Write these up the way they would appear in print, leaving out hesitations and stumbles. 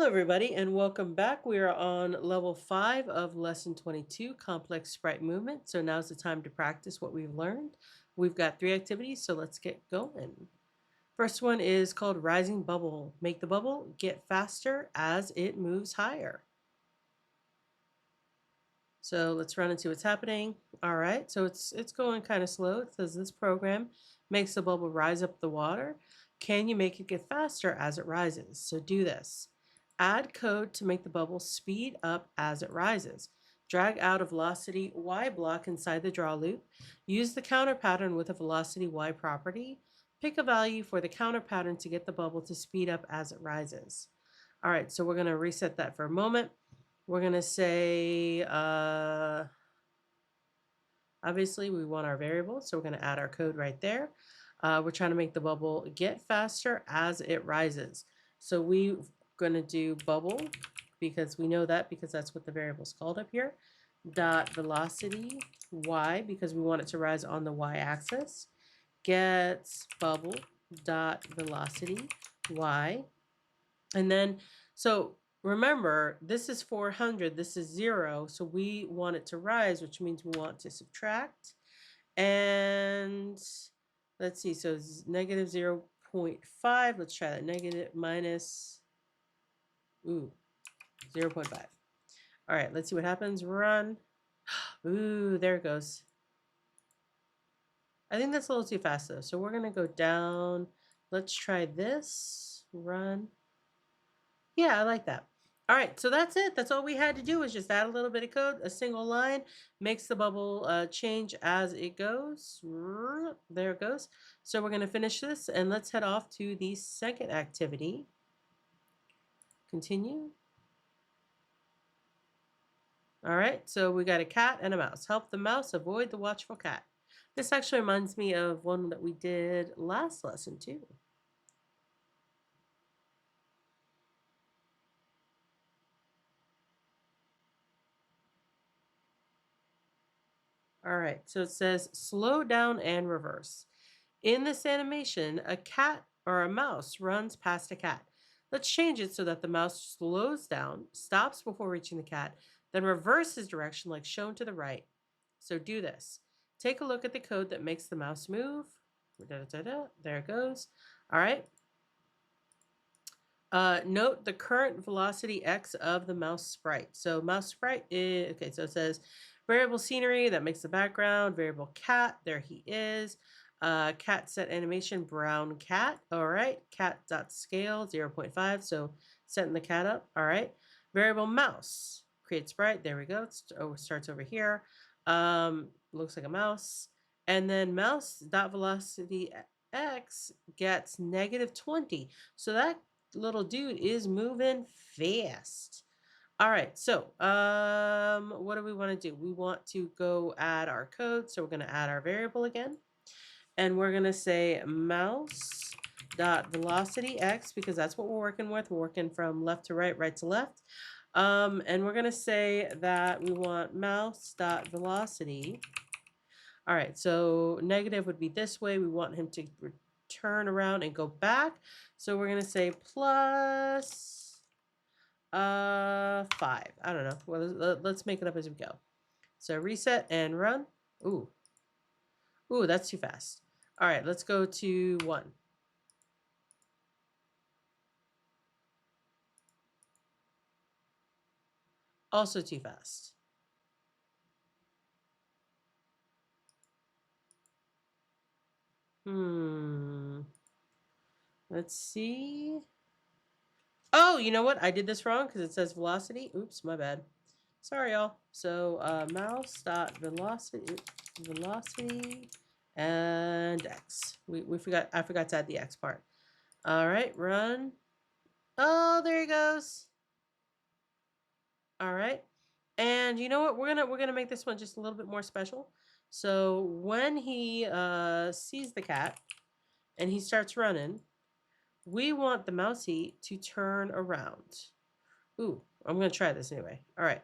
Hello, everybody, and welcome back. We are on level 5 of lesson 22, complex sprite movement. So now's the time to practice what we've learned. We've got 3 activities, so let's get going. First one is called rising bubble. Make the bubble get faster as it moves higher. So let's run and see what's happening. All right, so it's going kind of slow. It says this program makes the bubble rise up the water. Can you make it get faster as it rises? So do this. Add code to make the bubble speed up as it rises. Drag out a velocity y block inside the draw loop. Use the counter pattern with a velocity y property. Pick a value for the counter pattern to get the bubble to speed up as it rises. All right, so we're going to reset that for a moment. We're going to say, obviously, we want our variable, so we're going to add our code right there. We're trying to make the bubble get faster as it rises. So we're going to do bubble, because we know that because that's what the variable is called up here, dot velocity y, because we want it to rise on the y-axis, gets bubble dot velocity y. And then, so remember, this is 400, this is 0, so we want it to rise, which means we want to subtract. And let's see, so negative 0.5, let's try that, negative minus, 0.5. All right, let's see what happens, run. Ooh, there it goes. I think that's a little too fast though, so we're gonna go down. Let's try this, run. Yeah, I like that. All right, so that's it. That's all we had to do is just add a little bit of code. A single line makes the bubble change as it goes. There it goes. So we're going to finish this, and let's head off to the second activity. Continue. All right, so we got a cat and a mouse. Help the mouse avoid the watchful cat. This actually reminds me of one that we did last lesson, too. All right, so it says slow down and reverse. In this animation, a cat or a mouse runs past a cat. Let's change it so that the mouse slows down, stops before reaching the cat, then reverses direction like shown to the right. So do this. Take a look at the code that makes the mouse move. There it goes. All right. Note the current velocity x of the mouse sprite. So mouse sprite is, okay, so it says variable scenery, that makes the background, variable cat, there he is. Cat set animation, brown cat, all right. Cat.scale, 0.5, so setting the cat up, all right. Variable mouse, create sprite, there we go. It starts over here. Looks like a mouse. And then mouse.velocity x gets negative 20. So that little dude is moving fast. All right, so what do we want to do? We want to go add our code. So we're going to add our variable again. And we're going to say mouse dot velocity x, because that's what we're working with. We're working from left to right, right to left. And we're going to say that we want mouse dot velocity. All right, so negative would be this way. We want him to turn around and go back. So we're going to say plus 5. I don't know. Well, let's make it up as we go. So reset and run. Ooh, that's too fast. All right, let's go to 1. Also too fast. Let's see. Oh, you know what? I did this wrong because it says velocity. Oops, my bad. Sorry, y'all. So mouse dot velocity and x. We forgot. I forgot to add the x part. All right, run. Oh, there he goes. All right, and you know what? We're gonna make this one just a little bit more special. So when he sees the cat and he starts running, we want the mousey to turn around. Ooh, I'm gonna try this anyway. All right.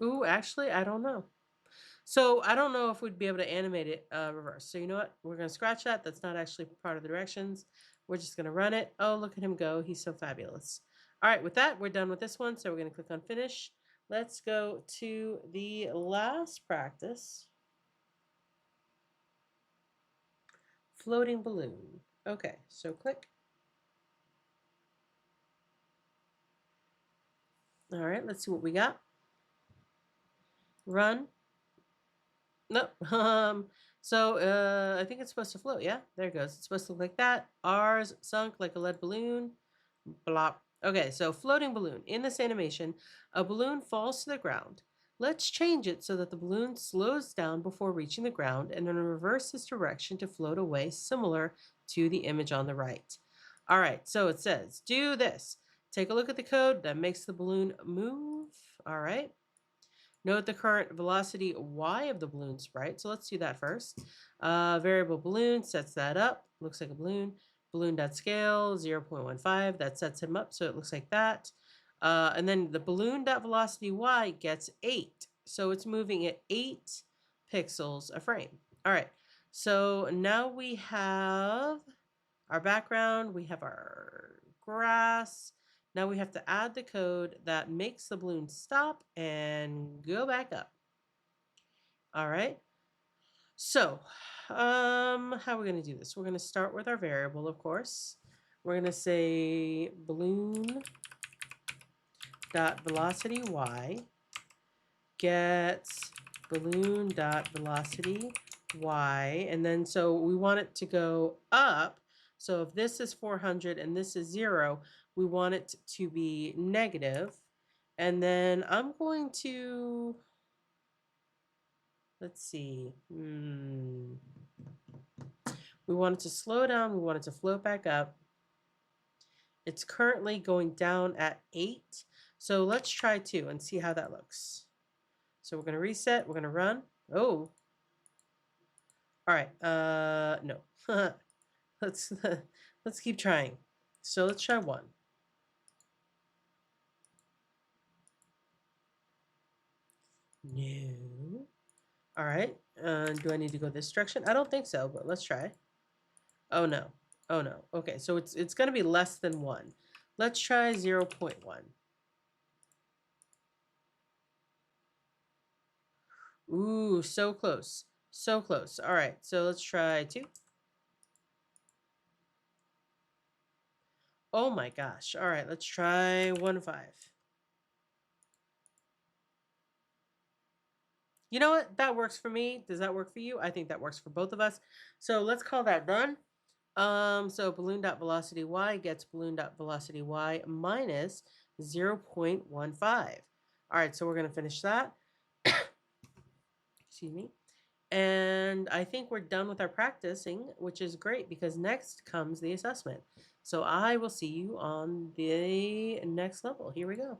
Ooh, actually, I don't know. So I don't know if we'd be able to animate it reverse. So you know what? We're going to scratch that. That's not actually part of the directions. We're just going to run it. Oh, look at him go. He's so fabulous. All right, with that, we're done with this one. So we're going to click on finish. Let's go to the last practice. Floating balloon. Okay, so click. All right, let's see what we got. Run. Nope. I think it's supposed to float. Yeah, there it goes. It's supposed to look like that. R's sunk like a lead balloon. Blop. Okay, so floating balloon. In this animation, a balloon falls to the ground. Let's change it so that the balloon slows down before reaching the ground and then reverse its direction to float away, similar to the image on the right. All right, so it says, do this. Take a look at the code that makes the balloon move. All right. Note the current velocity y of the balloon sprite. So let's do that first. Variable balloon sets that up. Looks like a balloon. Balloon.scale 0.15. That sets him up. So it looks like that. And then the balloon.velocity y gets 8. So it's moving at 8 pixels a frame. All right. So now we have our background. We have our grass. Now we have to add the code that makes the balloon stop and go back up. All right. So, how are we going to do this? We're going to start with our variable, of course. We're going to say balloon dot velocity y gets balloon dot velocity y, and then so we want it to go up. So if this is 400 and this is 0, we want it to be negative. And then I'm going to, let's see, we want it to slow down, we want it to float back up. It's currently going down at 8. So let's try 2 and see how that looks. So we're going to reset, we're going to run. Oh, all right, no. let's keep trying. So let's try 1. No. All right. Do I need to go this direction? I don't think so, but let's try. Oh no. Oh no. Okay, so it's going to be less than 1. Let's try 0.1. Ooh, so close. So close. All right, so let's try 2. Oh my gosh. All right, let's try 1.5. You know what? That works for me. Does that work for you? I think that works for both of us. So let's call that done. So balloon.velocity y gets balloon.velocity y minus 0.15. All right, so we're going to finish that. Excuse me. And I think we're done with our practicing, which is great because next comes the assessment. So I will see you on the next level. Here we go.